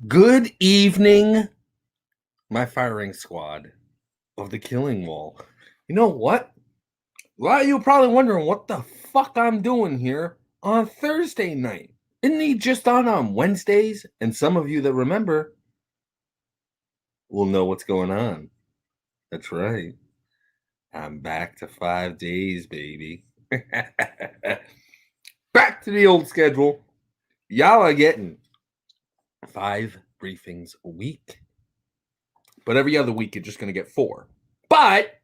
Good evening, my firing squad of the killing wall. You know what? A lot of you are probably wondering what the fuck I'm doing here on Thursday night. Isn't he just on Wednesdays? And some of you that remember will know what's going on. That's right. I'm back to 5 days, baby. Back to the old schedule. Y'all are getting 5 briefings a week. But every other week, you're just going to get 4. But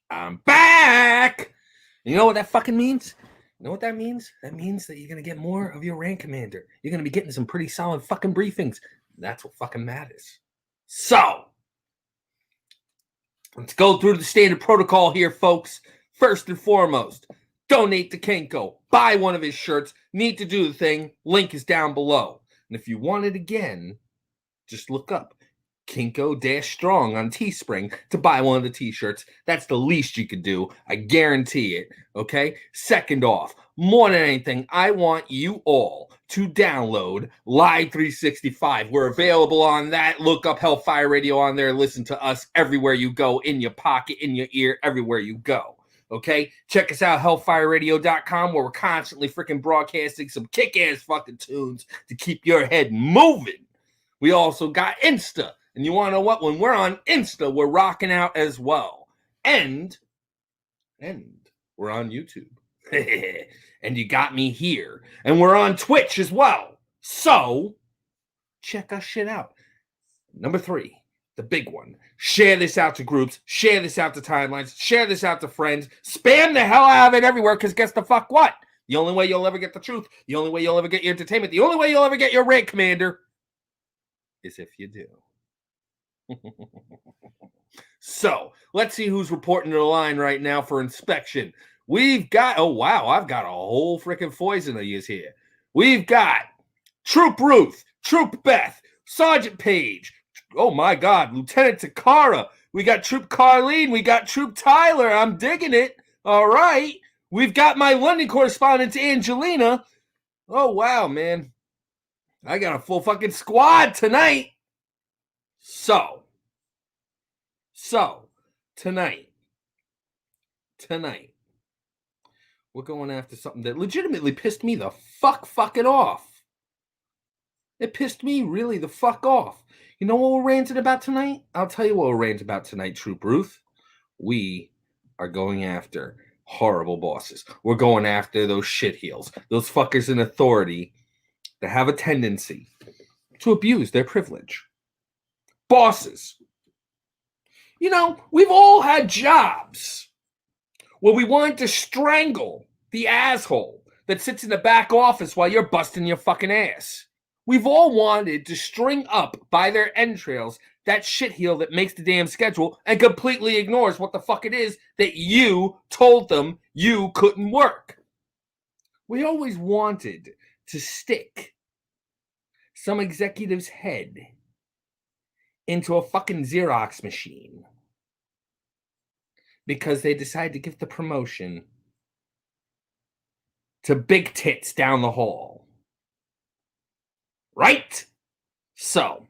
I'm back. You know what that fucking means? You know what that means? That means that you're going to get more of your rank commander. You're going to be getting some pretty solid fucking briefings. That's what fucking matters. So, let's go through the standard protocol here, folks. First and foremost, donate to Kinko. Buy one of his shirts. Need to do the thing. Link is down below. And if you want it again, just look up Kinko-Strong on Teespring to buy one of the t-shirts. That's the least you could do. I guarantee it. Okay? Second off, more than anything, I want you all to download Live 365. We're available on that. Look up Hellfire Radio on there. Listen to us everywhere you go, in your pocket, in your ear, everywhere you go. Okay? Check us out, hellfireradio.com, where we're constantly freaking broadcasting some kick-ass fucking tunes to keep your head moving. We also got Insta. And you want to know what? When we're on Insta, we're rocking out as well. And we're on YouTube. And you got me here. And we're on Twitch as well. So, check our shit out. Number 3, the big one. Share this out to groups. Share this out to timelines. Share this out to friends. Spam the hell out of it everywhere, because guess the fuck what? The only way you'll ever get the truth, the only way you'll ever get your entertainment, the only way you'll ever get your rank commander is if you do. So, let's see who's reporting to the line right now for inspection. We've got, oh wow, I've got a whole freaking foison of yous here. We've got Troop Ruth, Troop Beth, Sergeant Page, oh my God, Lieutenant Takara. We got Troop Carlene, we got Troop Tyler. I'm digging it. All right. We've got my London correspondent, Angelina. Oh wow, man. I got a full fucking squad tonight. So, tonight, we're going after something that legitimately pissed me the fucking off. It pissed me really the fuck off. You know what we're ranting about tonight? I'll tell you what we're ranting about tonight, Troop Ruth. We are going after horrible bosses. We're going after those shitheels, those fuckers in authority that have a tendency to abuse their privilege. Bosses. You know, we've all had jobs where we wanted to strangle the asshole that sits in the back office while you're busting your fucking ass. We've all wanted to string up by their entrails that shitheel that makes the damn schedule and completely ignores what the fuck it is that you told them you couldn't work. We always wanted to stick some executive's head into a fucking Xerox machine because they decided to give the promotion to big tits down the hall. Right? So,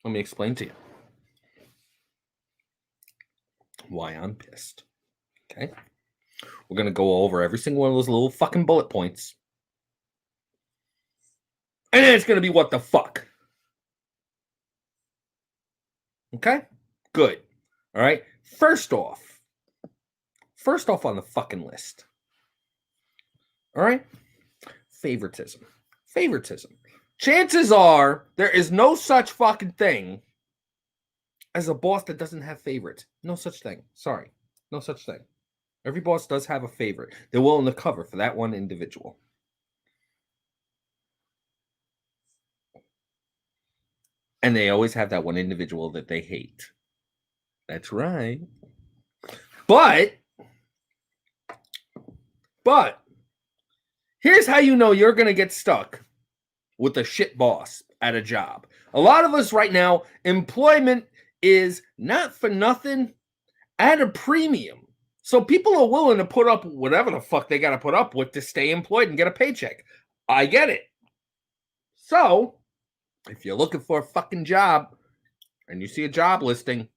let me explain to you why I'm pissed. Okay? We're going to go over every single one of those little fucking bullet points. And then it's going to be what the fuck. Okay? Good. All right? First off on the fucking list. All right? Favoritism. Chances are there is no such fucking thing as a boss that doesn't have favorites. No such thing. Sorry. No such thing. Every boss does have a favorite. They're willing to cover for that one individual. And they always have that one individual that they hate. That's right. But here's how you know you're going to get stuck with a shit boss at a job. A lot of us right now, employment is not for nothing at a premium. So people are willing to put up whatever the fuck they got to put up with to stay employed and get a paycheck. I get it. So, if you're looking for a fucking job and you see a job listing,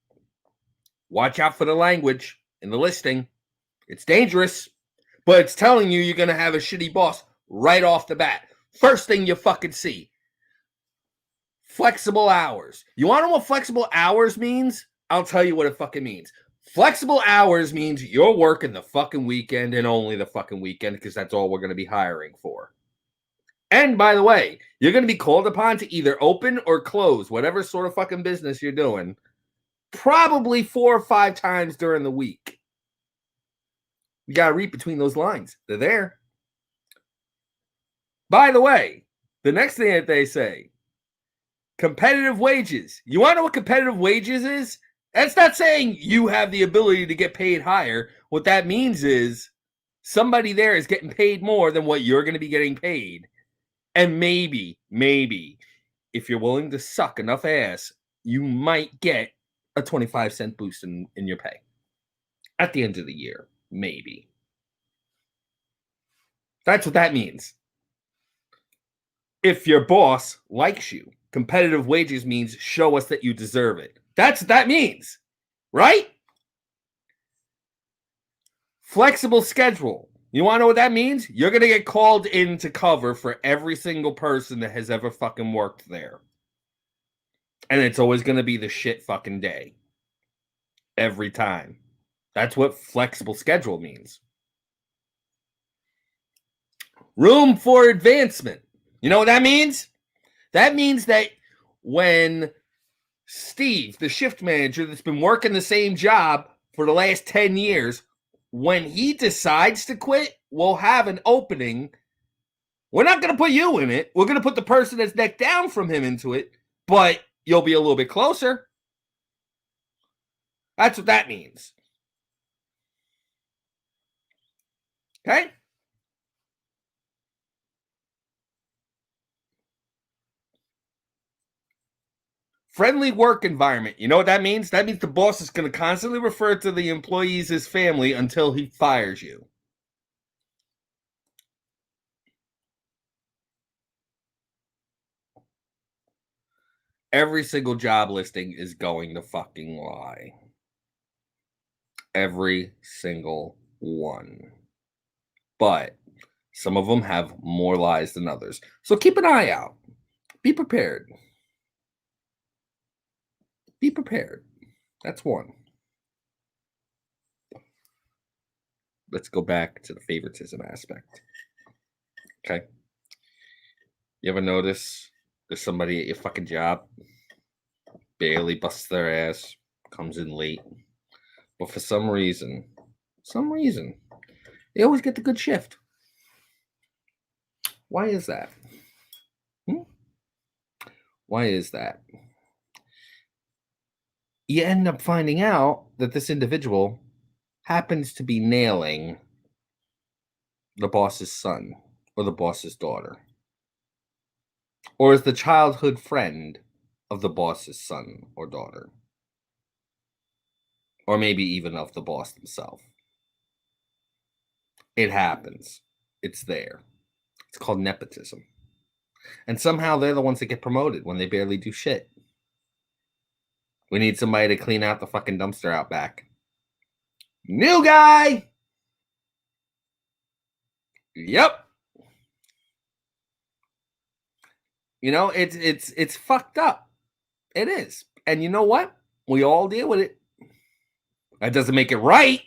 watch out for the language in the listing. It's dangerous, but it's telling you you're going to have a shitty boss right off the bat. First thing you fucking see. Flexible hours. You want to know what flexible hours means? I'll tell you what it fucking means. Flexible hours means you're working the fucking weekend and only the fucking weekend because that's all we're going to be hiring for. And by the way, you're going to be called upon to either open or close whatever sort of fucking business you're doing probably 4 or 5 times during the week. You got to read between those lines. They're there. By the way, the next thing that they say, competitive wages. You want to know what competitive wages is? That's not saying you have the ability to get paid higher. What that means is somebody there is getting paid more than what you're going to be getting paid. And maybe, if you're willing to suck enough ass, you might get a 25-cent boost in your pay at the end of the year. Maybe. That's what that means. If your boss likes you, competitive wages means show us that you deserve it. That's what that means, right? Flexible schedule. You want to know what that means? You're going to get called in to cover for every single person that has ever fucking worked there. And it's always going to be the shit fucking day. Every time. That's what flexible schedule means. Room for advancement. You know what that means? That means that when Steve, the shift manager that's been working the same job for the last 10 years, when he decides to quit, we'll have an opening. We're not going to put you in it. We're going to put the person that's neck down from him into it, but you'll be a little bit closer. That's what that means. Okay? Friendly work environment. You know what that means? That means the boss is going to constantly refer to the employees as family until he fires you. Every single job listing is going to fucking lie. Every single one. But some of them have more lies than others. So keep an eye out. Be prepared. Be prepared. That's one. Let's go back to the favoritism aspect. Okay. You ever notice there's somebody at your fucking job, barely busts their ass, comes in late, but for some reason, they always get the good shift. Why is that? Why is that? You end up finding out that this individual happens to be nailing the boss's son or the boss's daughter, or is the childhood friend of the boss's son or daughter, or maybe even of the boss himself. It happens. It's there. It's called nepotism. And somehow they're the ones that get promoted when they barely do shit. We need somebody to clean out the fucking dumpster out back. New guy! Yep. You know, it's fucked up. It is. And you know what? We all deal with it. That doesn't make it right.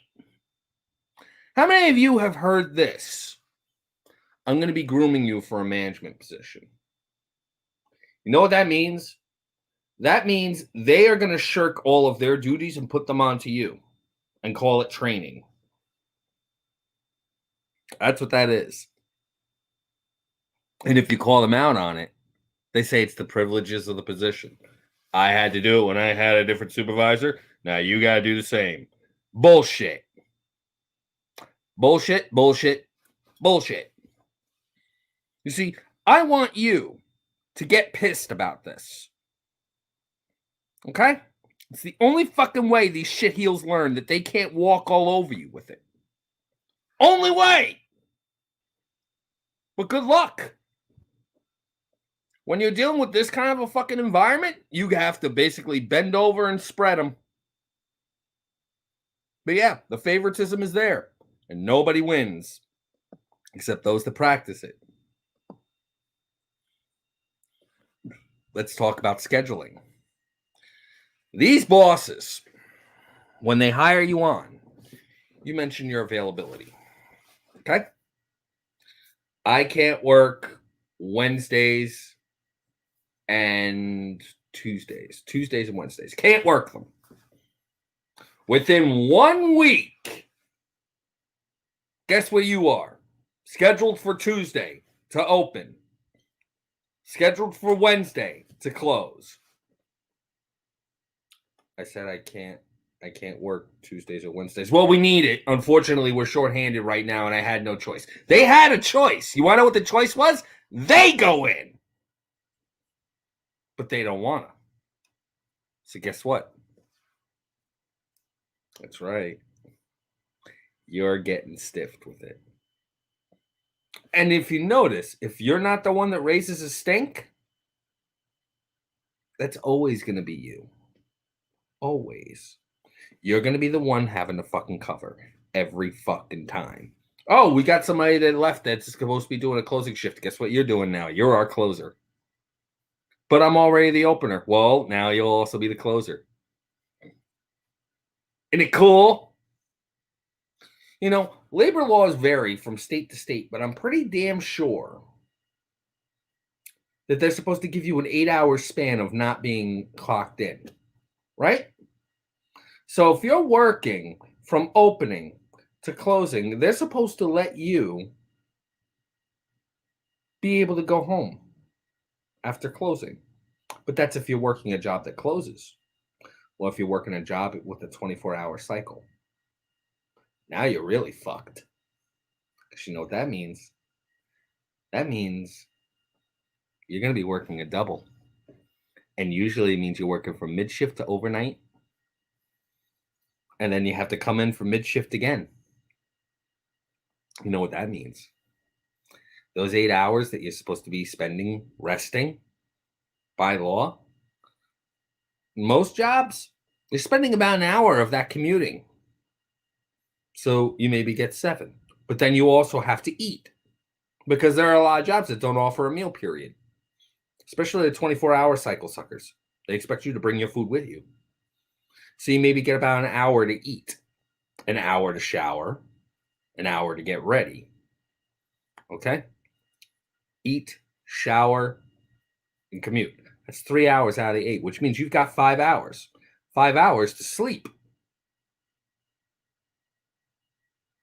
How many of you have heard this? I'm going to be grooming you for a management position. You know what that means? That means they are going to shirk all of their duties and put them onto you and call it training. That's what that is. And if you call them out on it, they say it's the privileges of the position. I had to do it when I had a different supervisor. Now you got to do the same. Bullshit. Bullshit, bullshit, bullshit. You see, I want you to get pissed about this. Okay? It's the only fucking way these shitheels learn that they can't walk all over you with it. Only way! But good luck. When you're dealing with this kind of a fucking environment, you have to basically bend over and spread them. But yeah, the favoritism is there, and nobody wins except those that practice it. Let's talk about scheduling. These bosses, when they hire you on, you mention your availability. Okay? I can't work Wednesdays and Tuesdays. Tuesdays and Wednesdays. Can't work them. Within 1 week, guess where you are? Scheduled for Tuesday to open. Scheduled for Wednesday to close. I said I can't work Tuesdays or Wednesdays. Well, we need it. Unfortunately, we're shorthanded right now, and I had no choice. They had a choice. You want to know what the choice was? They go in. But they don't want to. So guess what? That's right. You're getting stiffed with it. And if you notice, if you're not the one that raises a stink, that's always going to be you. Always. You're going to be the one having to fucking cover every fucking time. Oh, we got somebody that left that's supposed to be doing a closing shift. Guess what you're doing now? You're our closer. But I'm already the opener. Well, now you'll also be the closer. Isn't it cool? You know, labor laws vary from state to state, but I'm pretty damn sure that they're supposed to give you an 8-hour span of not being clocked in, right? So if you're working from opening to closing, they're supposed to let you be able to go home after closing. But that's if you're working a job that closes. Well, if you're working a job with a 24-hour cycle, now you're really fucked. Because you know what that means? That means you're going to be working a double. And usually it means you're working from mid-shift to overnight. And then you have to come in for mid-shift again. You know what that means? Those 8 hours that you're supposed to be spending resting by law, most jobs, you're spending about an hour of that commuting. So you maybe get 7. But then you also have to eat. Because there are a lot of jobs that don't offer a meal period. Especially the 24-hour cycle suckers. They expect you to bring your food with you. So you maybe get about an hour to eat, an hour to shower, an hour to get ready. Okay? Eat, shower, and commute. That's 3 hours out of the 8, which means you've got 5 hours. 5 hours to sleep.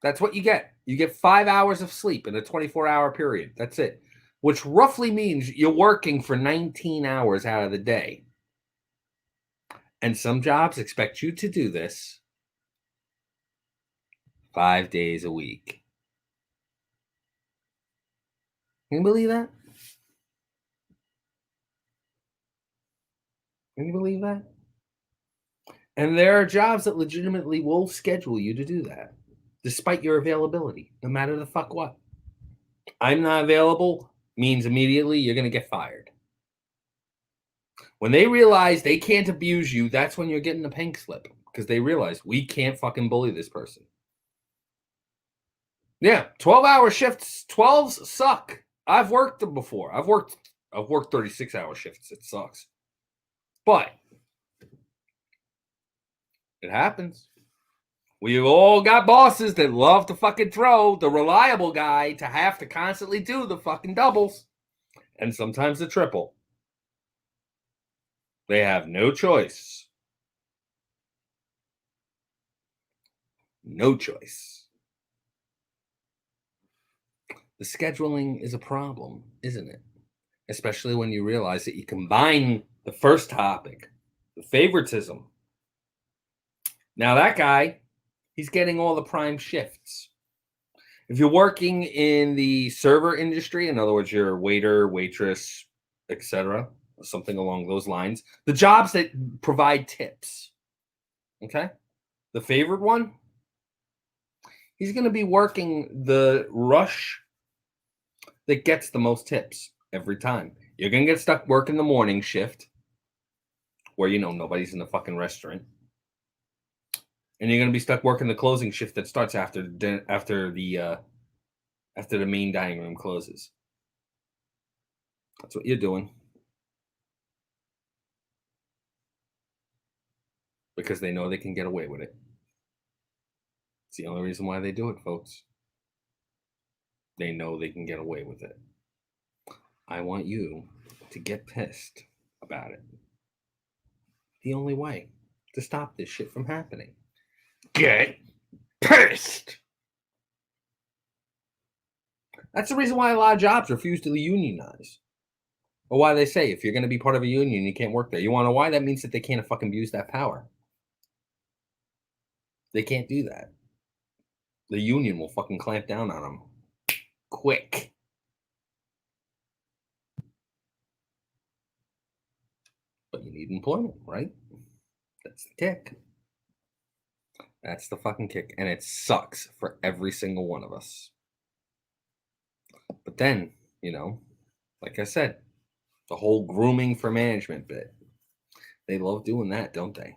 That's what you get. You get 5 hours of sleep in a 24-hour period. That's it. Which roughly means you're working for 19 hours out of the day. And some jobs expect you to do this 5 days a week. Can you believe that? Can you believe that? And there are jobs that legitimately will schedule you to do that, despite your availability, no matter the fuck what. I'm not available means immediately you're going to get fired. When they realize they can't abuse you, that's when you're getting the pink slip. Because they realize we can't fucking bully this person. Yeah, 12-hour shifts, 12s suck. I've worked them before. I've worked 36-hour shifts. It sucks. But it happens. We've all got bosses that love to fucking throw the reliable guy to have to constantly do the fucking doubles. And sometimes the triple. They have no choice. No choice. The scheduling is a problem, isn't it? Especially when you realize that you combine the first topic, the favoritism. Now that guy, he's getting all the prime shifts. If you're working in the server industry, in other words, you're a waiter, waitress, etc., something along those lines, the jobs that provide tips, okay? The favored one, he's going to be working the rush that gets the most tips every time. You're going to get stuck working the morning shift where, nobody's in the fucking restaurant. And you're going to be stuck working the closing shift that starts after the main dining room closes. That's what you're doing. Because they know they can get away with it. It's the only reason why they do it, folks. They know they can get away with it. I want you to get pissed about it. The only way to stop this shit from happening. Get pissed! That's the reason why a lot of jobs refuse to unionize. Or why they say if you're going to be part of a union, you can't work there. You want to know why? That means that they can't fucking abuse that power. They can't do that. The union will fucking clamp down on them. Quick. But you need employment, right? That's the kick. That's the fucking kick. And it sucks for every single one of us. But then, like I said, the whole grooming for management bit. They love doing that, don't they?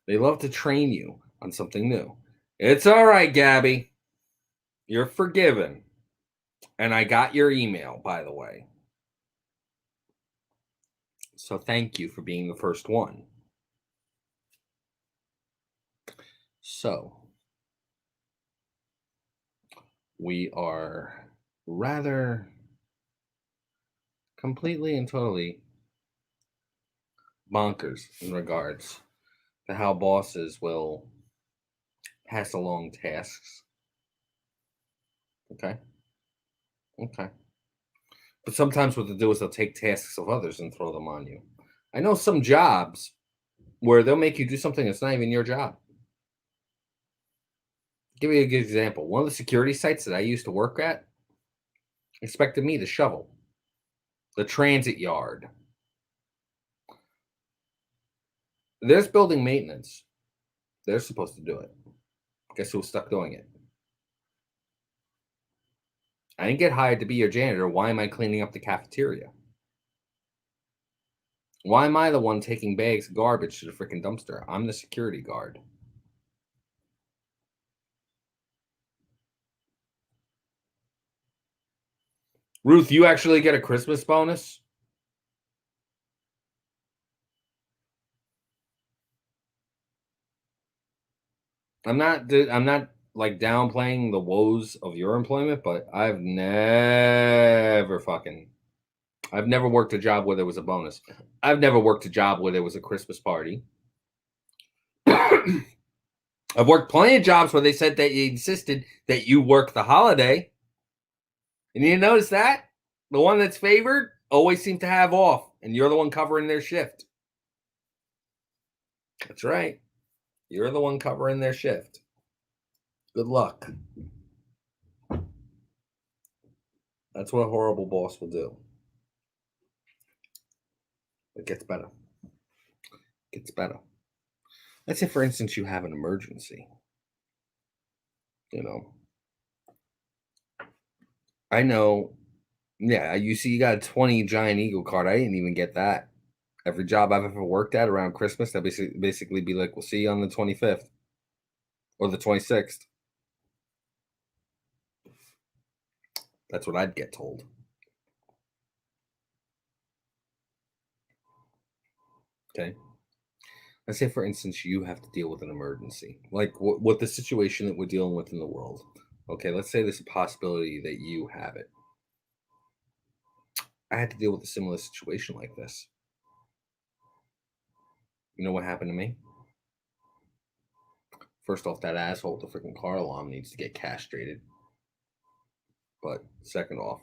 They love to train you on something new. It's all right, Gabby. You're forgiven. And I got your email, by the way. So thank you for being the first one. So we are rather completely and totally bonkers in regards to how bosses will pass along tasks. Okay. But sometimes what they'll do is they'll take tasks of others and throw them on you. I know some jobs where they'll make you do something that's not even your job. Give you a good example. One of the security sites that I used to work at expected me to shovel the transit yard. There's building maintenance. They're supposed to do it. Guess who was stuck doing it? I didn't get hired to be your janitor. Why am I cleaning up the cafeteria? Why am I the one taking bags of garbage to the freaking dumpster? I'm the security guard. Ruth, you actually get a Christmas bonus? I'm not like downplaying the woes of your employment, but I've never worked a job where there was a bonus. I've never worked a job where there was a Christmas party. I've worked plenty of jobs where they said that you insisted that you work the holiday. And you notice that? The one that's favored always seems to have off, and you're the one covering their shift. That's right. You're the one covering their shift. Good luck. That's what a horrible boss will do. It gets better. Let's say, for instance, you have an emergency. I know. Yeah, you see, you got a 20 Giant Eagle card. I didn't even get that. Every job I've ever worked at around Christmas, they'll basically be like, we'll see you on the 25th or the 26th. That's what I'd get told. Okay. Let's say, for instance, you have to deal with an emergency, like what the situation that we're dealing with in the world. Okay, let's say there's a possibility that you have it. I had to deal with a similar situation like this. You know what happened to me? First off, that asshole with the freaking car alarm needs to get castrated. But second off,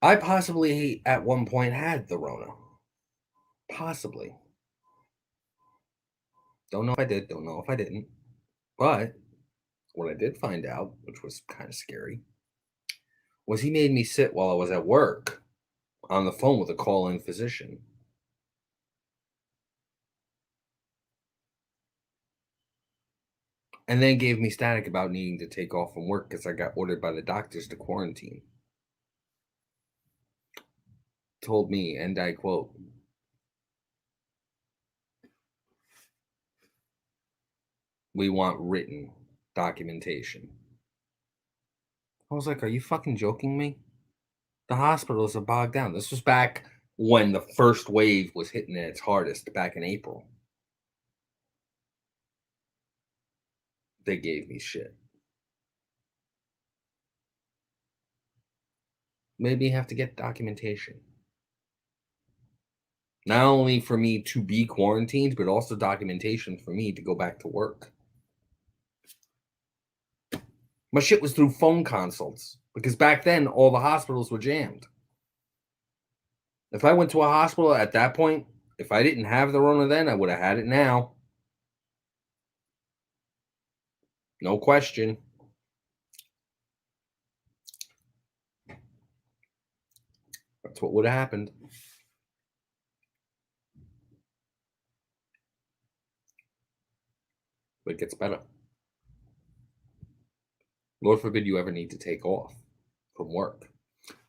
I possibly at one point had the Rona. Possibly. Don't know if I did, don't know if I didn't. But what I did find out, which was kind of scary, was he made me sit while I was at work on the phone with a call-in physician. And then gave me static about needing to take off from work because I got ordered by the doctors to quarantine. told me, and I quote, "We want written documentation." I was like, "Are you fucking joking me?" The hospitals are bogged down. This was back when the first wave was hitting at its hardest, back in April. They gave me shit. Maybe you have to get documentation. Not only for me to be quarantined, but also documentation for me to go back to work. My shit was through phone consults because back then all the hospitals were jammed. If I went to a hospital at that point, if I didn't have the Rona then, I would have had it now. No question. That's what would have happened. But it gets better. Lord forbid you ever need to take off from work.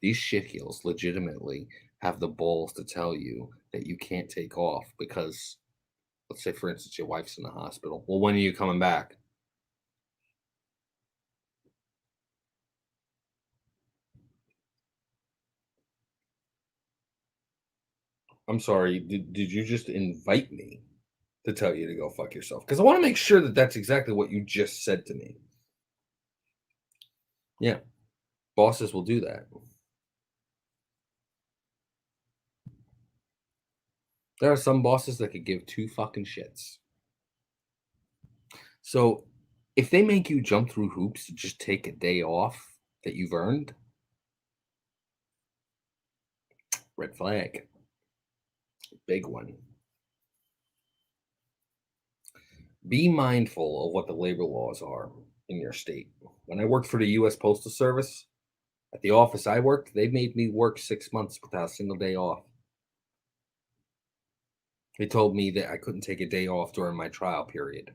These shitheels legitimately have the balls to tell you that you can't take off because, let's say, for instance, your wife's in the hospital. Well, when are you coming back? I'm sorry, did you just invite me to tell you to go fuck yourself? Because I want to make sure that that's exactly what you just said to me. Yeah, bosses will do that. There are some bosses that could give two fucking shits. So if they make you jump through hoops to just take a day off that you've earned, red flag. Big one. Be mindful of what the labor laws are in your state. When I worked for the US Postal Service, at the office I worked, they made me work 6 months without a single day off. They told me that I couldn't take a day off during my trial period.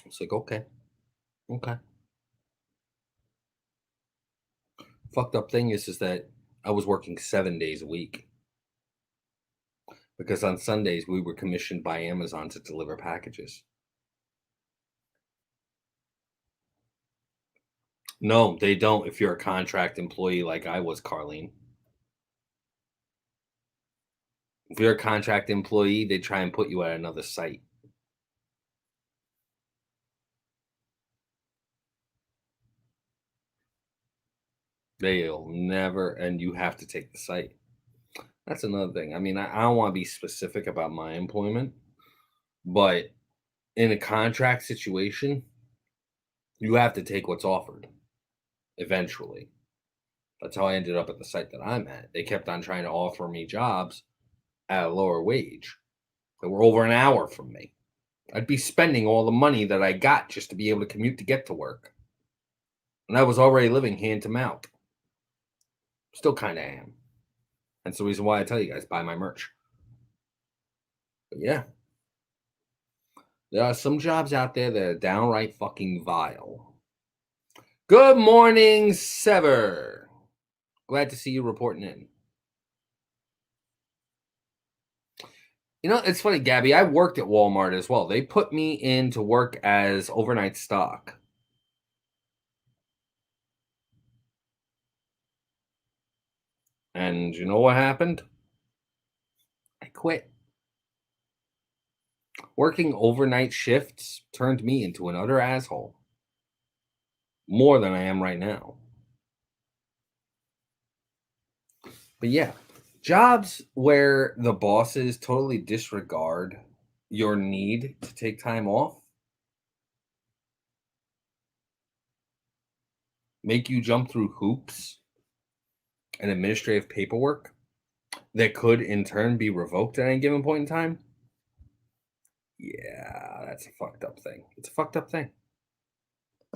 It's like, okay, okay. Fucked up thing is that I was working 7 days a week because on Sundays we were commissioned by Amazon to deliver packages. No, they don't if you're a contract employee like I was, Carlene. If you're a contract employee, they try and put you at another site. They'll never, and you have to take the site. That's another thing. I mean, I don't want to be specific about my employment, but in a contract situation, you have to take what's offered eventually. That's how I ended up at the site that I'm at. They kept on trying to offer me jobs at a lower wage that were over an hour from me. I'd be spending all the money that I got just to be able to commute to get to work. And I was already living hand to mouth. Still kind of am. That's the reason why I tell you guys, buy my merch. But yeah, there are some jobs out there that are downright fucking vile. Good morning, Sever. Glad to see you reporting in. You know, it's funny, Gabby. I worked at Walmart as well. They put me in to work as overnight stock. And you know what happened? I quit. Working overnight shifts turned me into an utter asshole. More than I am right now. But yeah, jobs where the bosses totally disregard your need to take time off, make you jump through hoops and administrative paperwork that could in turn be revoked at any given point in time. Yeah, that's a fucked up thing. It's a fucked up thing.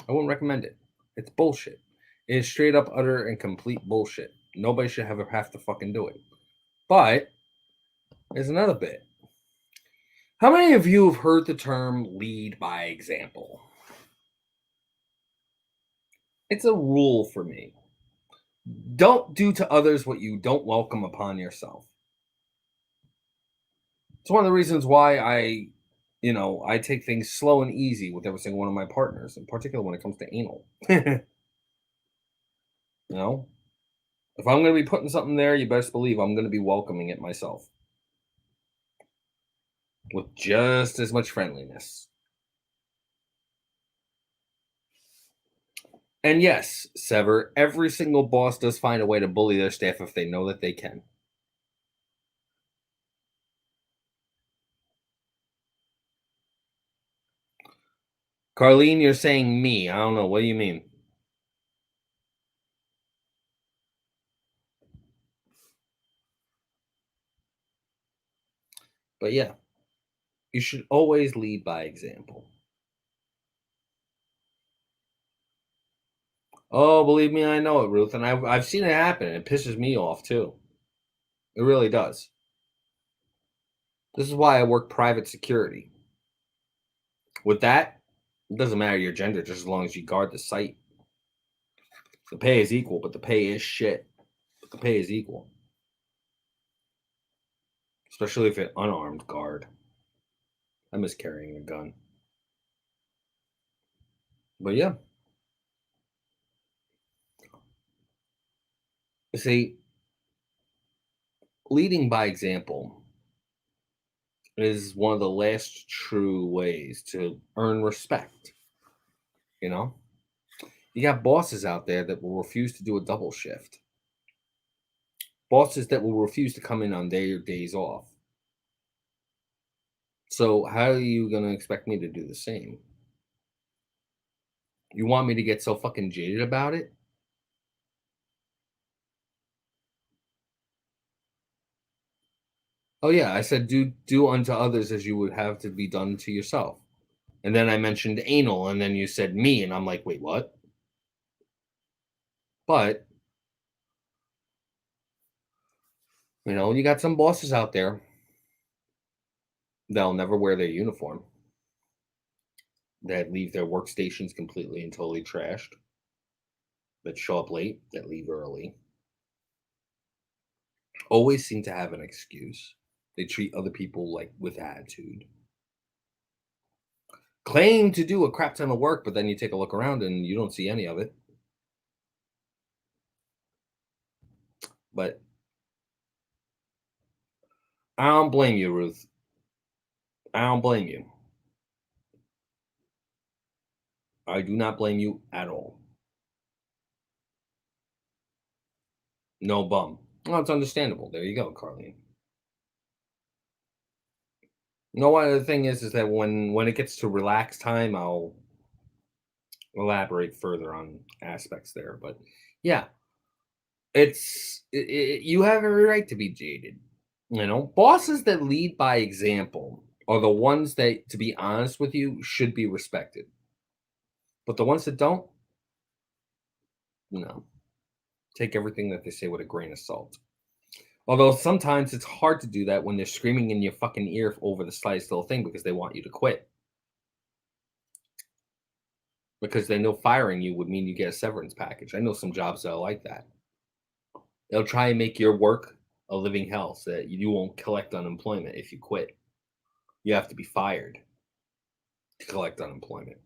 I wouldn't recommend it. It's bullshit. It is straight up utter and complete bullshit. Nobody should have to fucking do it. But there's another bit. How many of you have heard the term lead by example? It's a rule for me. Don't do to others what you don't welcome upon yourself. It's one of the reasons why I take things slow and easy with every single one of my partners, in particular when it comes to anal. you know, if I'm going to be putting something there, you best believe I'm going to be welcoming it myself with just as much friendliness. And yes, Sever, every single boss does find a way to bully their staff if they know that they can. Carlene, you're saying me. I don't know. What do you mean? But yeah, you should always lead by example. Oh, believe me, I know it, Ruth, and I've seen it happen. And it pisses me off too. It really does. This is why I work private security. With that, it doesn't matter your gender, just as long as you guard the site. The pay is equal, but the pay is shit. But the pay is equal, especially if it's unarmed guard. I miss carrying a gun. But yeah, see, leading by example is one of the last true ways to earn respect. You know, you got bosses out there that will refuse to do a double shift, bosses that will refuse to come in on their days off. So, how are you going to expect me to do the same? You want me to get so fucking jaded about it? Oh yeah, I said do unto others as you would have to be done to yourself. And then I mentioned anal, and then you said me, and I'm like, wait, what? But you got some bosses out there that'll never wear their uniform, that leave their workstations completely and totally trashed, that show up late, that leave early, always seem to have an excuse. They treat other people like with attitude. Claim to do a crap ton of work, but then you take a look around and you don't see any of it. But I don't blame you, Ruth. I don't blame you. I do not blame you at all. No bum. Well, it's understandable. There you go, Carlene. No, what the thing is that when it gets to relaxed time, I'll elaborate further on aspects there. But yeah, you have every right to be jaded. Bosses that lead by example are the ones that, to be honest with you, should be respected. But the ones that don't, no, take everything that they say with a grain of salt. Although sometimes it's hard to do that when they're screaming in your fucking ear over the slightest little thing because they want you to quit. Because they know firing you would mean you get a severance package. I know some jobs that are like that. They'll try and make your work a living hell so that you won't collect unemployment if you quit. You have to be fired to collect unemployment.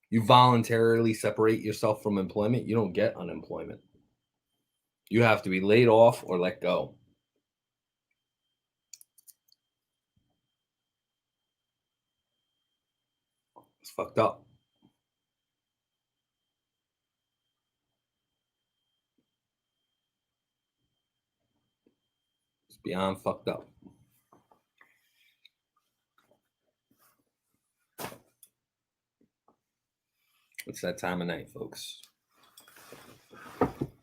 You voluntarily separate yourself from employment, you don't get unemployment. You have to be laid off or let go. It's fucked up. It's beyond fucked up. It's that time of night, folks,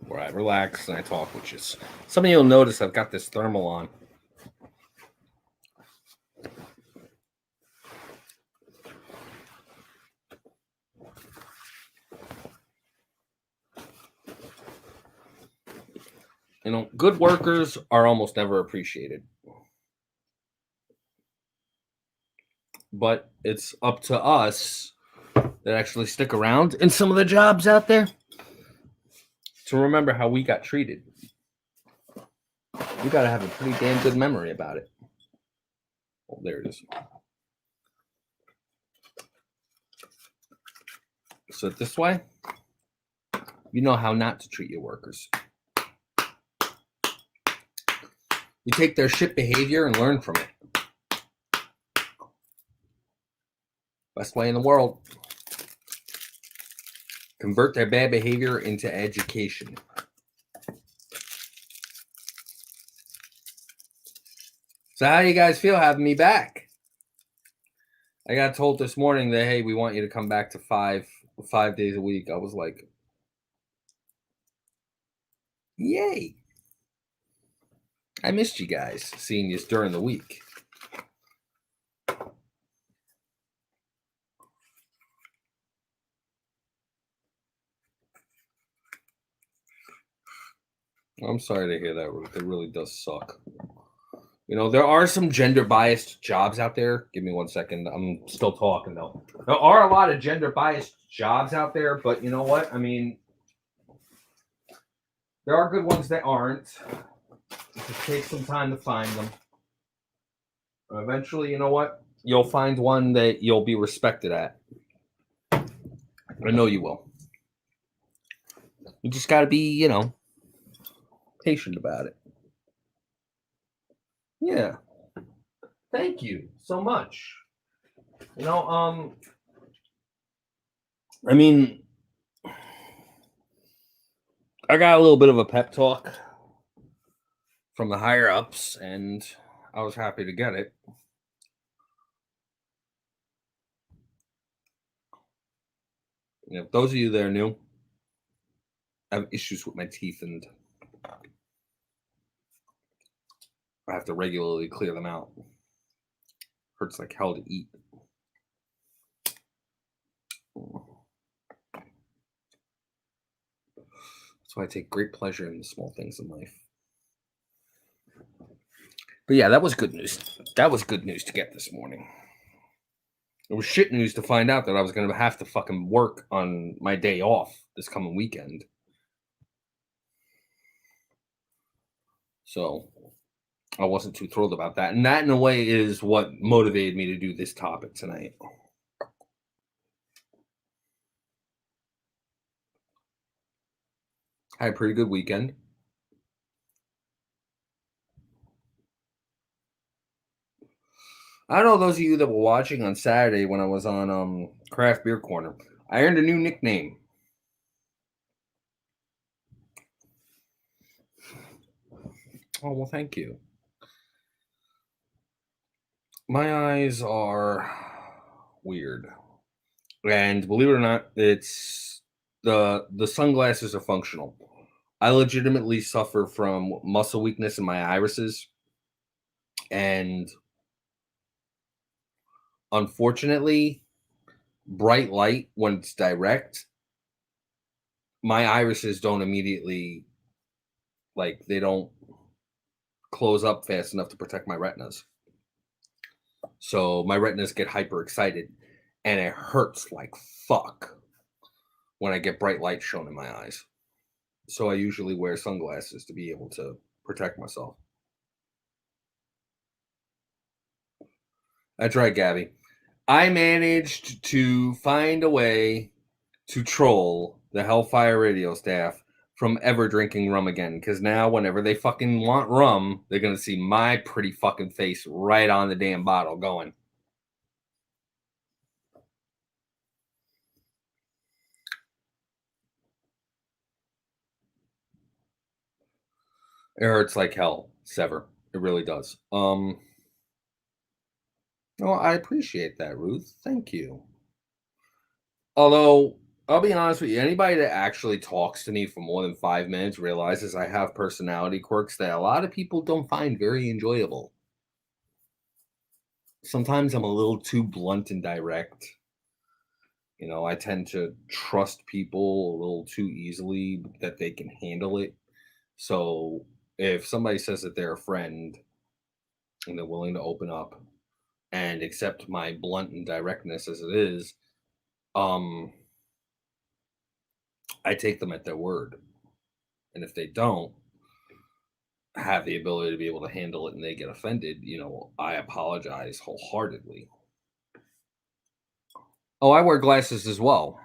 where I relax and I talk with you. Some of you will notice I've got this thermal on. Good workers are almost never appreciated. But it's up to us that actually stick around in some of the jobs out there to remember how we got treated. You got to have a pretty damn good memory about it. Oh, there it is. So this way, you know how not to treat your workers. You take their shit behavior and learn from it. Best way in the world. Convert their bad behavior into education. So how do you guys feel having me back? I got told this morning that, hey, we want you to come back to five days a week. I was like, yay. I missed you guys, seeing you during the week. I'm sorry to hear that, Ruth. It really does suck. You know, there are some gender-biased jobs out there. Give me 1 second. I'm still talking, though. There are a lot of gender-biased jobs out there, but you know what? I mean, there are good ones that aren't. It just takes some time to find them. Eventually, you know what? You'll find one that you'll be respected at. I know you will. You just got to be, you know, patient about it. Yeah. Thank you so much. You know, I mean, I got a little bit of a pep talk from the higher ups, and I was happy to get it. You know, those of you that are new, I have issues with my teeth, and I have to regularly clear them out. Hurts like hell to eat. So I take great pleasure in the small things in life. But yeah, that was good news. That was good news to get this morning. It was shit news to find out that I was going to have to fucking work on my day off this coming weekend. So I wasn't too thrilled about that. And that, in a way, is what motivated me to do this topic tonight. I had a pretty good weekend. I don't know those of you that were watching on Saturday when I was on Craft Beer Corner. I earned a new nickname. Oh, well, thank you. My eyes are weird. And believe it or not, it's the sunglasses are functional. I legitimately suffer from muscle weakness in my irises. And unfortunately, bright light, when it's direct, my irises don't immediately, like, they don't close up fast enough to protect my retinas. So my retinas get hyper excited, and it hurts like fuck when I get bright light shown in my eyes. So I usually wear sunglasses to be able to protect myself. That's right, Gabby. I managed to find a way to troll the Hellfire Radio staff from ever drinking rum again. Because now, whenever they fucking want rum, they're going to see my pretty fucking face right on the damn bottle going. It hurts like hell, Sever. It really does. Well, I appreciate that, Ruth. Thank you. Although, I'll be honest with you, anybody that actually talks to me for more than 5 minutes realizes I have personality quirks that a lot of people don't find very enjoyable. Sometimes I'm a little too blunt and direct. You know, I tend to trust people a little too easily that they can handle it. So if somebody says that they're a friend and they're willing to open up and accept my blunt and directness as it is, I take them at their word. And if they don't have the ability to be able to handle it and they get offended, I apologize wholeheartedly. Oh, I wear glasses as well.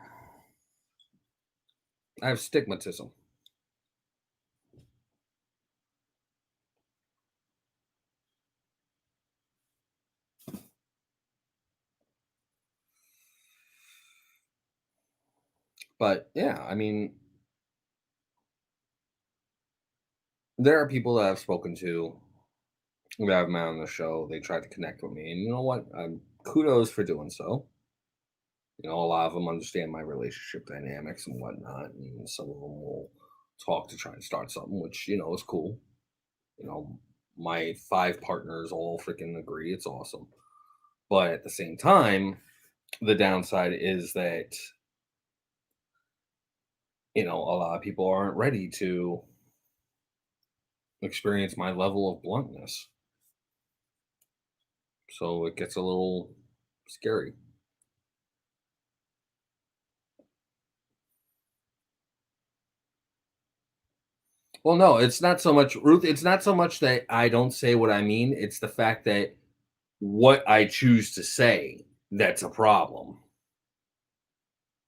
I have stigmatism. But yeah, I mean, there are people that I've spoken to that I've met on the show. They tried to connect with me, and you know what? Kudos for doing so. A lot of them understand my relationship dynamics and whatnot, and some of them will talk to try and start something, which is cool. You know, my 5 partners all freaking agree. It's awesome. But at the same time, the downside is that a lot of people aren't ready to experience my level of bluntness. So it gets a little scary. Well, no, it's not so much, Ruth. It's not so much that I don't say what I mean. It's the fact that what I choose to say, that's a problem.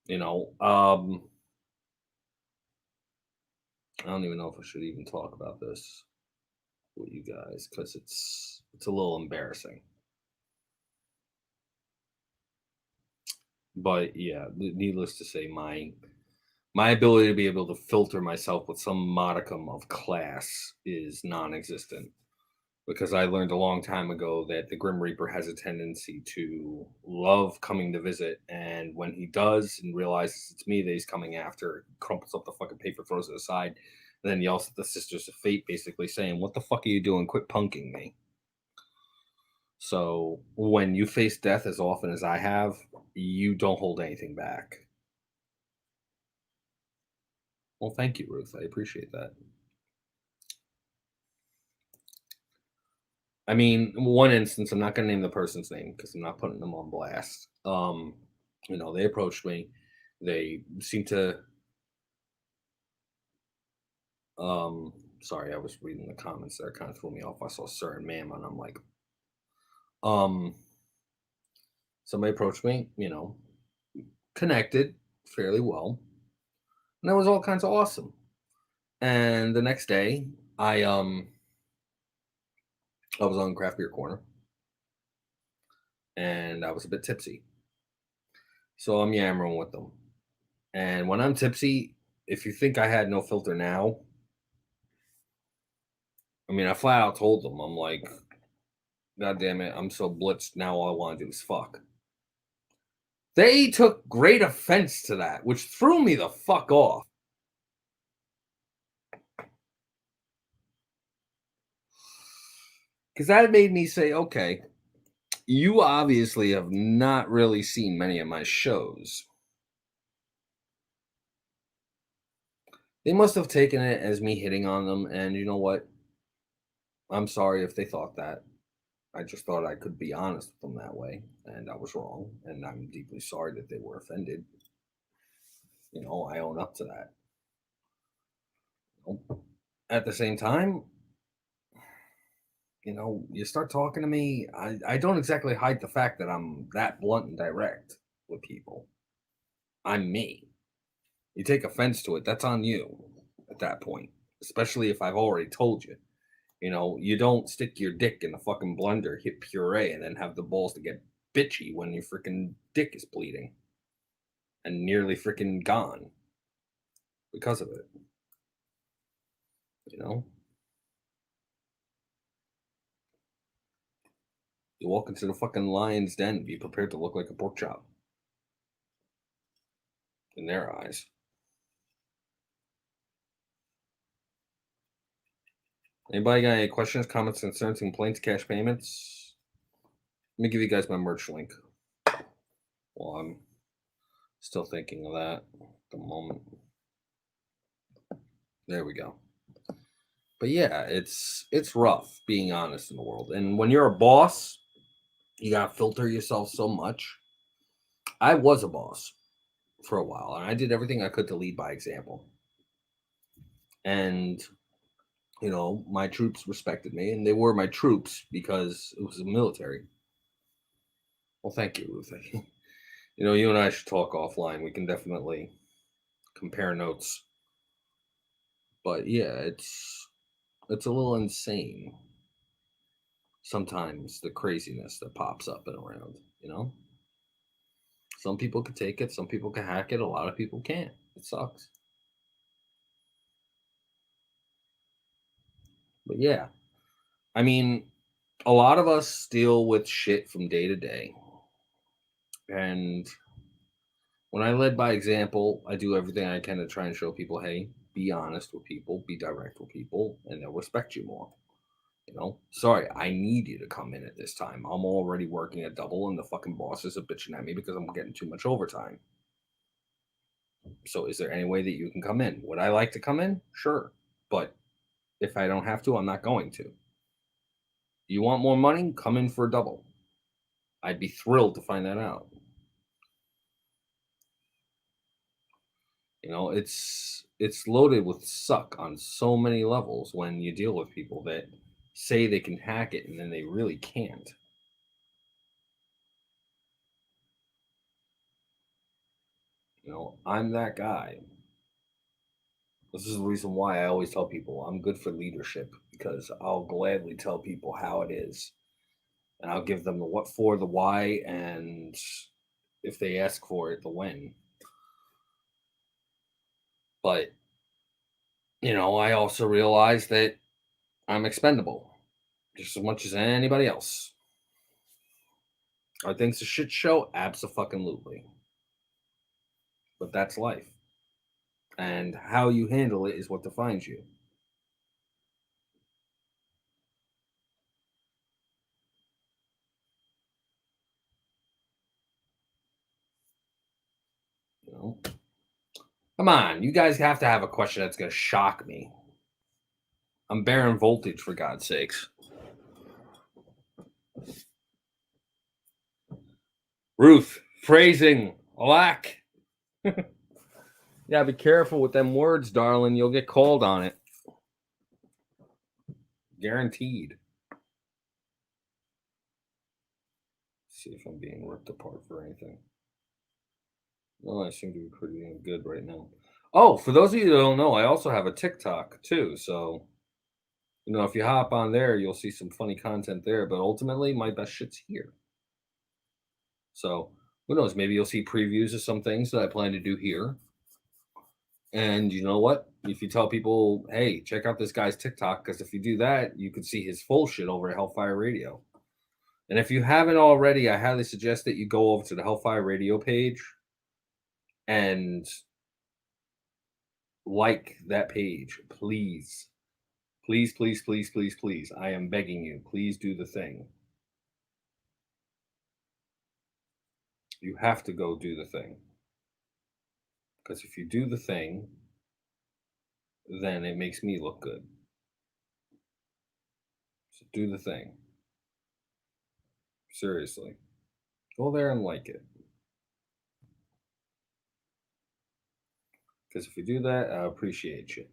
You know, I don't even know if I should even talk about this with you guys because it's a little embarrassing. But yeah, needless to say, my ability to be able to filter myself with some modicum of class is non-existent. Because I learned a long time ago that the Grim Reaper has a tendency to love coming to visit, and when he does and realizes it's me that he's coming after, crumples up the fucking paper, throws it aside, and then yells at the Sisters of Fate, basically saying, "What the fuck are you doing? Quit punking me." So when you face death as often as I have, you don't hold anything back. Well, thank you, Ruth. I appreciate that. I mean, one instance, I'm not going to name the person's name because I'm not putting them on blast. They approached me. They seemed to. Sorry, I was reading the comments there, kind of threw me off. I saw sir and ma'am, and I'm like, um, somebody approached me. Connected fairly well, and that was all kinds of awesome. And the next day, I was on craft beer corner, and I was a bit tipsy, so I'm yammering with them. And when I'm tipsy, if you think I had no filter now, I mean, I flat out told them, I'm like, God damn it, I'm so blitzed now. All I want to do is fuck. They took great offense to that, which threw me the fuck off. Because that made me say, okay, you obviously have not really seen many of my shows. They must have taken it as me hitting on them, and you know what? I'm sorry if they thought that. I just thought I could be honest with them that way, and I was wrong, and I'm deeply sorry that they were offended. I own up to that. At the same time, you start talking to me, I don't exactly hide the fact that I'm that blunt and direct with people. I'm me. You take offense to it, that's on you at that point, especially if I've already told you. You don't stick your dick in a fucking blender, hit puree, and then have the balls to get bitchy when your freaking dick is bleeding and nearly freaking gone because of it. You know, you walk into the fucking lion's den, be prepared to look like a pork chop in their eyes. Anybody got any questions, comments, concerns, complaints, cash payments? Let me give you guys my merch link. Well, I'm still thinking of that at the moment. There we go. But yeah, it's rough being honest in the world. And when you're a boss, you gotta filter yourself so much. I was a boss for a while, and I did everything I could to lead by example. And, my troops respected me, and they were my troops because it was the military. Well, thank you, Ruth. You and I should talk offline. We can definitely compare notes. But yeah, it's a little insane sometimes, the craziness that pops up and around. Some people can take it, some people can hack it, a lot of people can't. It sucks. But yeah, I mean, a lot of us deal with shit from day to day. And when I led by example, I do everything I can to try and show people, hey, be honest with people, be direct with people, and they'll respect you more. Sorry, I need you to come in at this time. I'm already working a double, and the fucking bosses are bitching at me because I'm getting too much overtime. So, is there any way that you can come in? Would I like to come in? Sure. But if I don't have to, I'm not going to. You want more money? Come in for a double. I'd be thrilled to find that out. It's loaded with suck on so many levels when you deal with people that say they can hack it and then they really can't. I'm that guy. This is the reason why I always tell people I'm good for leadership, because I'll gladly tell people how it is, and I'll give them the what for, the why, and if they ask for it, the when. But I also realize that I'm expendable just as much as anybody else. Are things a shit show? Abso-fucking-lutely. But that's life. And how you handle it is what defines you. You know? Come on, you guys have to have a question that's going to shock me. I'm bearing voltage, for God's sakes. Ruth, phrasing, alack. Yeah, be careful with them words, darling. You'll get called on it. Guaranteed. See if I'm being ripped apart for anything. Well, I seem to be pretty damn good right now. Oh, for those of you that don't know, I also have a TikTok too. So, if you hop on there, you'll see some funny content there. But ultimately, my best shit's here. So, who knows? Maybe you'll see previews of some things that I plan to do here. And you know what? If you tell people, hey, check out this guy's TikTok, because if you do that, you could see his full shit over at Hellfire Radio. And if you haven't already, I highly suggest that you go over to the Hellfire Radio page and like that page, please. Please, please, please, please, please. I am begging you. Please do the thing. You have to go do the thing. Because if you do the thing, then it makes me look good. So do the thing. Seriously. Go there and like it. Because if you do that, I appreciate you.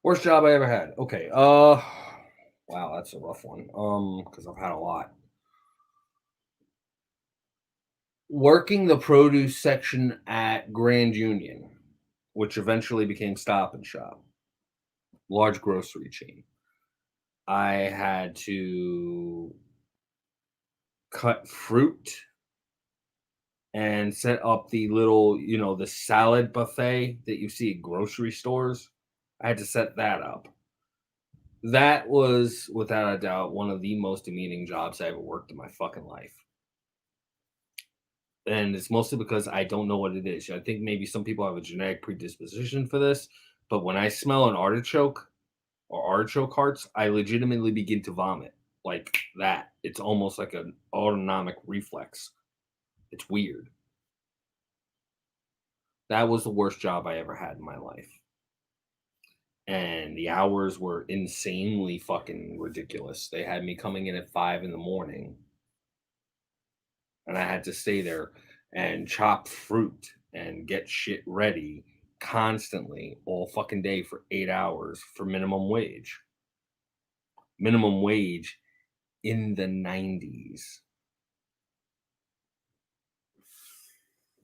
Worst job I ever had. Okay. Wow, that's a rough one. Because I've had a lot. Working the produce section at Grand Union, which eventually became Stop and Shop, large grocery chain. I had to cut fruit and set up the little, the salad buffet that you see at grocery stores. I had to set that up. That was, without a doubt, one of the most demeaning jobs I ever worked in my fucking life. And it's mostly because I don't know what it is. I think maybe some people have a genetic predisposition for this, but when I smell an artichoke or artichoke hearts, I legitimately begin to vomit like that. It's almost like an autonomic reflex. It's weird. That was the worst job I ever had in my life. And the hours were insanely fucking ridiculous. They had me coming in at 5 in the morning, and I had to stay there and chop fruit and get shit ready constantly all fucking day for 8 hours for minimum wage. Minimum wage in the 90s.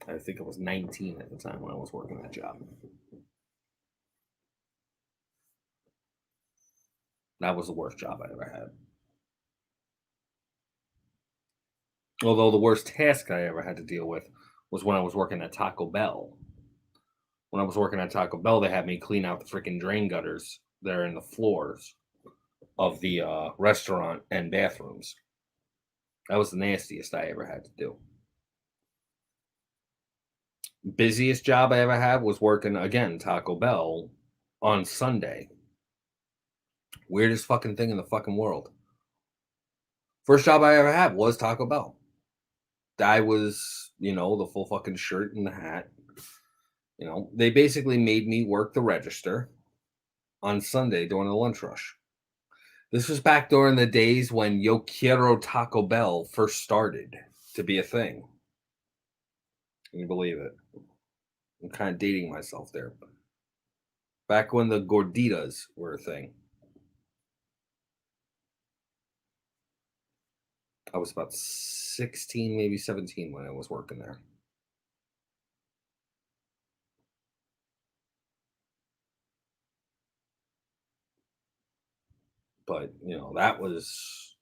I think I was 19 at the time when I was working that job. That was the worst job I ever had. Although the worst task I ever had to deal with was when I was working at Taco Bell. When I was working at Taco Bell, they had me clean out the freaking drain gutters that are in the floors of the restaurant and bathrooms. That was the nastiest I ever had to do. Busiest job I ever had was working again Taco Bell on Sunday. Weirdest fucking thing in the fucking world. First job I ever had was Taco Bell. I was, the full fucking shirt and the hat. They basically made me work the register on Sunday during the lunch rush. This was back during the days when Yo Quiero Taco Bell first started to be a thing. Can you believe it? I'm kind of dating myself there. Back when the gorditas were a thing. I was about 16, maybe 17 when I was working there. But, that was,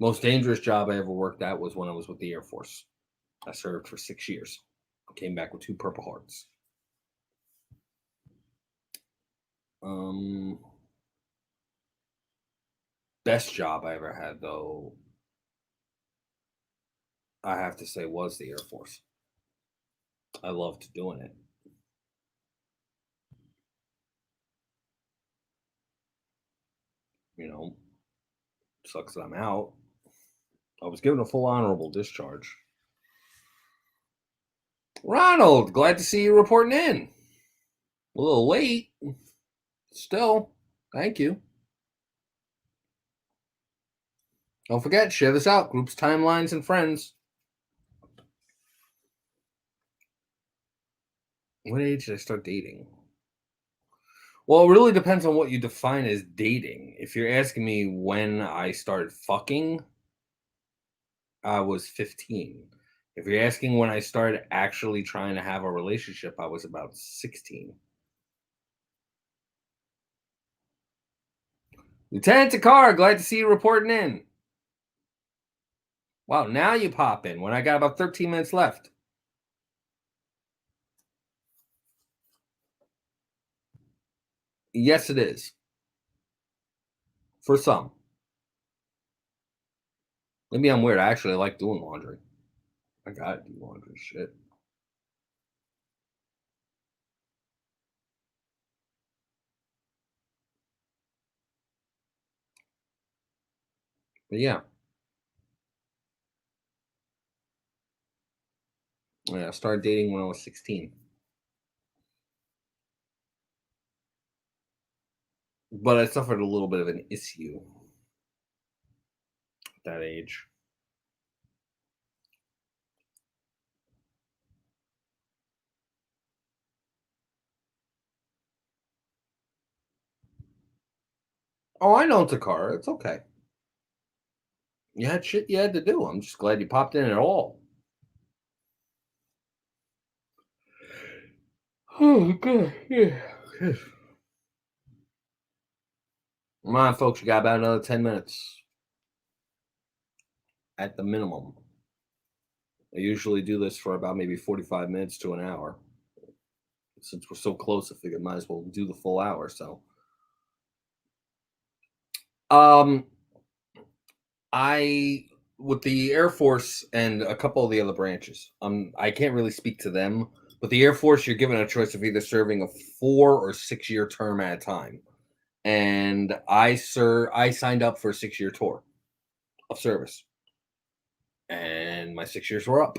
most dangerous job I ever worked at was when I was with the Air Force. I served for 6 years. Came back with 2 Purple Hearts. Best job I ever had, though, I have to say, was the Air Force. I loved doing it. Sucks that I'm out. I was given a full honorable discharge. Ronald, glad to see you reporting in. A little late. Still, thank you. Don't forget, share this out. Groups, timelines, and friends. What age did I start dating? Well, it really depends on what you define as dating. If you're asking me when I started fucking, I was 15. If you're asking when I started actually trying to have a relationship, I was about 16. Lieutenant Takar, glad to see you reporting in. Wow, now you pop in when I got about 13 minutes left. Yes, it is. For some. Maybe I'm weird. I actually like doing laundry. I gotta do laundry. Shit. But yeah. I started dating when I was 16. But I suffered a little bit of an issue at that age. Oh, I know Takara. It's okay. You had shit you had to do. I'm just glad you popped in at all. Oh, good. Yeah. Come on, folks. You got about another 10 minutes at the minimum. I usually do this for about maybe 45 minutes to an hour. Since we're so close, I figured might as well do the full hour. So, I with the Air Force and a couple of the other branches, I can't really speak to them. But the Air Force, you're given a choice of either serving a 4 or 6 year term at a time. And I signed up for a 6 year tour of service. And my 6 years were up.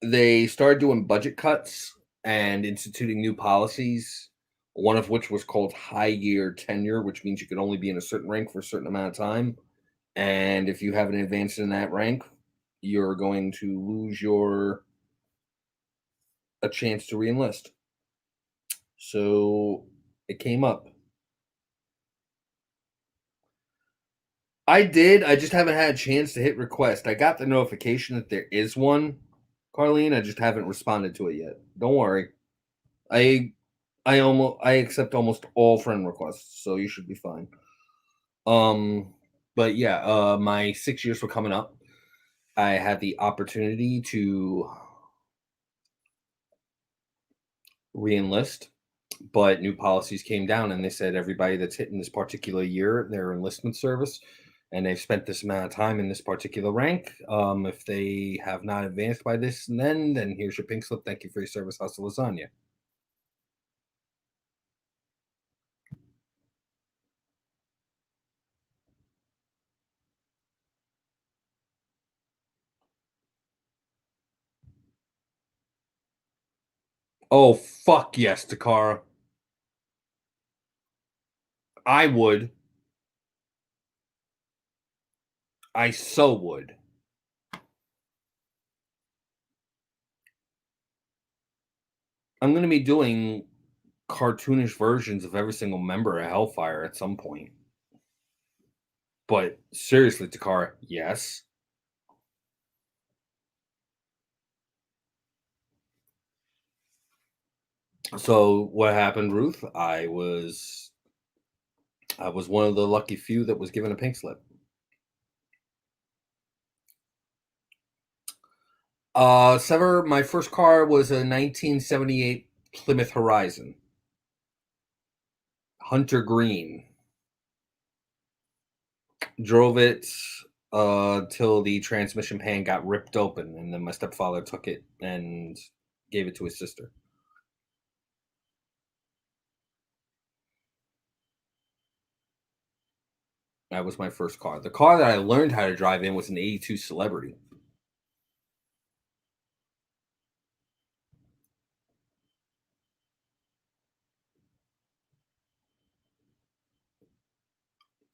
They started doing budget cuts and instituting new policies, one of which was called high year tenure, which means you could only be in a certain rank for a certain amount of time. And if you haven't advanced in that rank, you're going to lose your a chance to reenlist. So it came up. I did. I just haven't had a chance to hit request. I got the notification that there is one, Carlene. I just haven't responded to it yet. Don't worry. I I accept almost all friend requests, so you should be fine. Um, but yeah, my 6 years were coming up. I had the opportunity to reenlist, but new policies came down and they said everybody that's hitting this particular year, their enlistment service, and they've spent this amount of time in this particular rank. If they have not advanced by this and then here's your pink slip. Thank you for your service. Hasta lasagna. Oh fuck yes, Takara. I would. I so would. I'm gonna be doing cartoonish versions of every single member of Hellfire at some point. But seriously, Takara, yes. So what happened, Ruth? I was one of the lucky few that was given a pink slip. Sever, my first car was a 1978 Plymouth Horizon. Hunter Green. Drove it till the transmission pan got ripped open, and then my stepfather took it and gave it to his sister. That was my first car. The car that I learned how to drive in was an 82 Celebrity.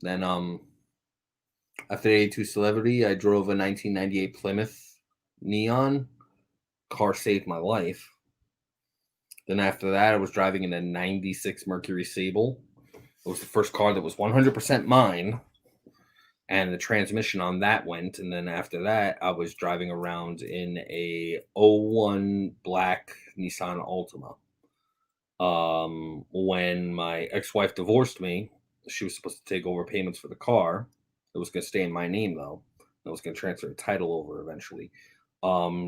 Then after the 82 Celebrity, I drove a 1998 Plymouth Neon. Car saved my life. Then after that, I was driving in a 96 Mercury Sable. It was the first car that was 100% mine, and the transmission on that went. And then after that, I was driving around in a '01 black Nissan Altima. When my ex-wife divorced me, she was supposed to take over payments for the car. It was going to stay in my name though. I was going to transfer the title over eventually.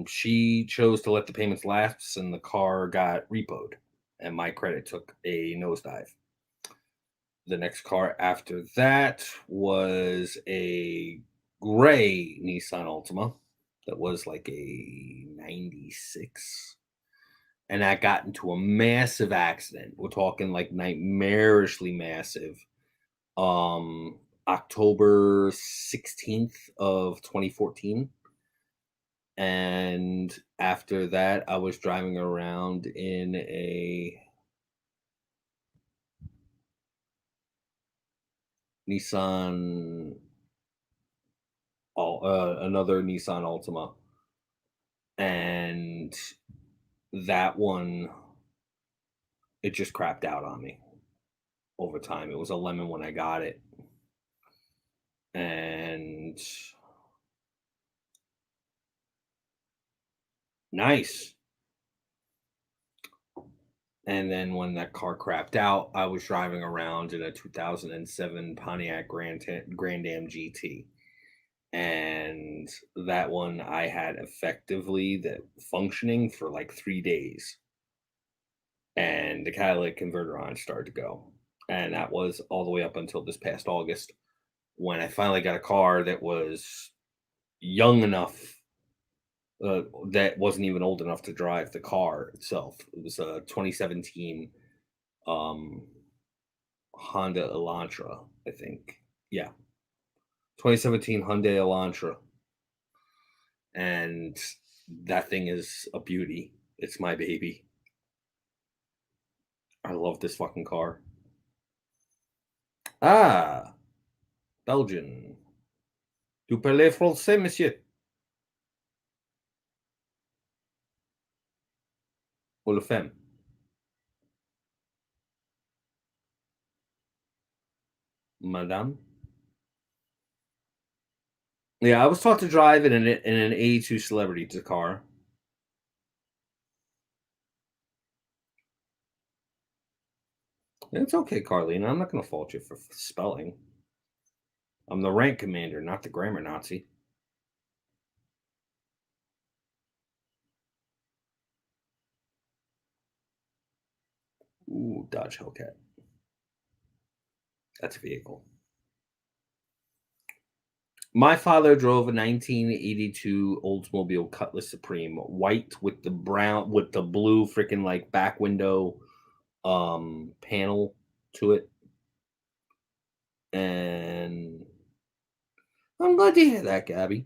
She chose to let the payments lapse, and the car got repoed, and my credit took a nosedive. The next car after that was a gray Nissan Altima that was like a 96, and I got into a massive accident. We're talking like nightmarishly massive. October 16th of 2014. And after that, I was driving around in a Nissan, another Nissan Altima, and that one, it just crapped out on me over time. It was a lemon when I got it, and nice. And then when that car crapped out, I was driving around in a 2007 Pontiac Grand Am GT. And that one I had effectively the functioning for like 3 days. And the catalytic converter on started to go. And that was all the way up until this past August when I finally got a car that was young enough, that wasn't even old enough to drive the car itself. It was a 2017 um, Honda Elantra, I think. Yeah, 2017 Hyundai Elantra, and that thing is a beauty. It's my baby. I love this fucking car. Ah, Belgian. Tu parlez français, monsieur? Ou le femme? Madame? Yeah, I was taught to drive in an 82 Celebrity car. It's okay, Carlene. I'm not going to fault you for spelling. I'm the rank commander, not the grammar Nazi. Ooh, Dodge Hellcat. That's a vehicle. My father drove a 1982 Oldsmobile Cutlass Supreme, white with the brown with the blue freaking like back window panel to it. And I'm glad to hear that, Gabby.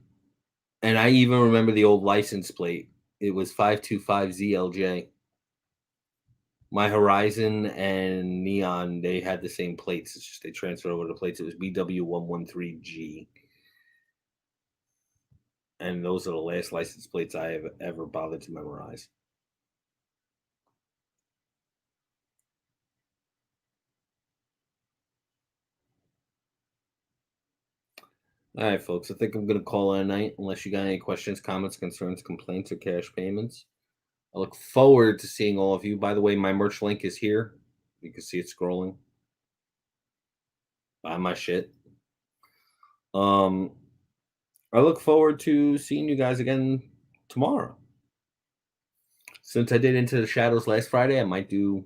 And I even remember the old license plate. It was 525ZLJ. My Horizon and Neon, they had the same plates. It's just they transferred over the plates. It was BW113G. And those are the last license plates I have ever bothered to memorize. All right, folks. I think I'm going to call it a night unless you got any questions, comments, concerns, complaints, or cash payments. I look forward to seeing all of you. By the way, my merch link is here. You can see it scrolling. Buy my shit. Um, I look forward to seeing you guys again tomorrow. Since I did Into the Shadows last Friday, I might do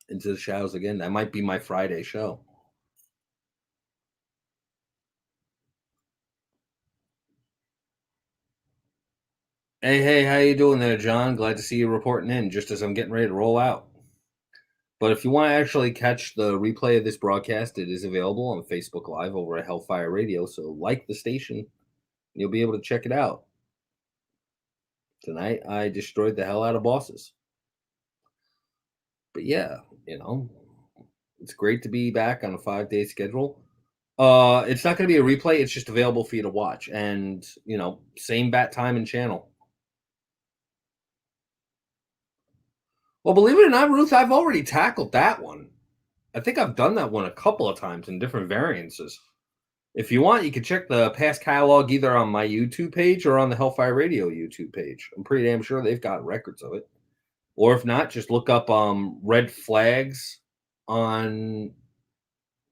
Into the Shadows again. That might be my Friday show. Hey, how you doing there, John? Glad to see you reporting in just as I'm getting ready to roll out. But if you want to actually catch the replay of this broadcast, it is available on Facebook Live over at Hellfire Radio. So like the station, you'll be able to check it out. Tonight, I destroyed the hell out of bosses. But yeah, it's great to be back on a 5-day schedule. It's not going to be a replay. It's just available for you to watch. And, same bat time and channel. Well, believe it or not, Ruth, I've already tackled that one. I think I've done that one a couple of times in different variances. If you want, you can check the past catalog either on my YouTube page or on the Hellfire Radio YouTube page. I'm pretty damn sure they've got records of it. Or if not, just look up red flags on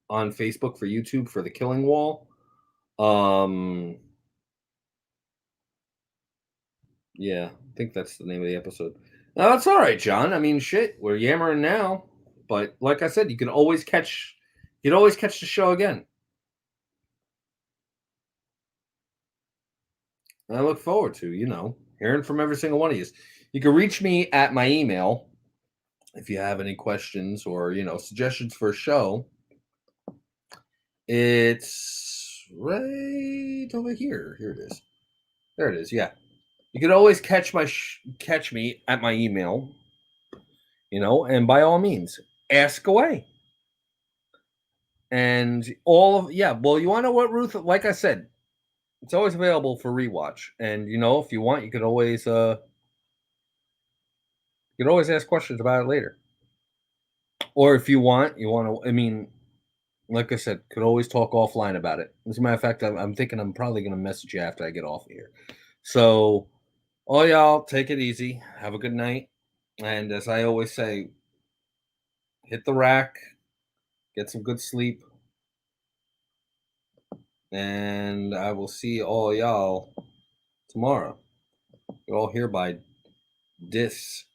Facebook for YouTube for the Killing Wall. Yeah, I think that's the name of the episode. No, that's all right, John. I mean, shit, we're yammering now, but like I said, you'd always catch the show again. And I look forward to, hearing from every single one of you. You can reach me at my email if you have any questions or, suggestions for a show. It's right over here. Here it is. There it is. Yeah. You can always catch me at my email, and by all means, ask away. And well, you want to know what, Ruth? Like I said, it's always available for rewatch. And if you want, you could always ask questions about it later. Or if you want to. I mean, like I said, could always talk offline about it. As a matter of fact, I'm thinking I'm probably going to message you after I get off of here. So, all y'all, take it easy. Have a good night. And as I always say, hit the rack, get some good sleep, and I will see all y'all tomorrow. You're all hereby dis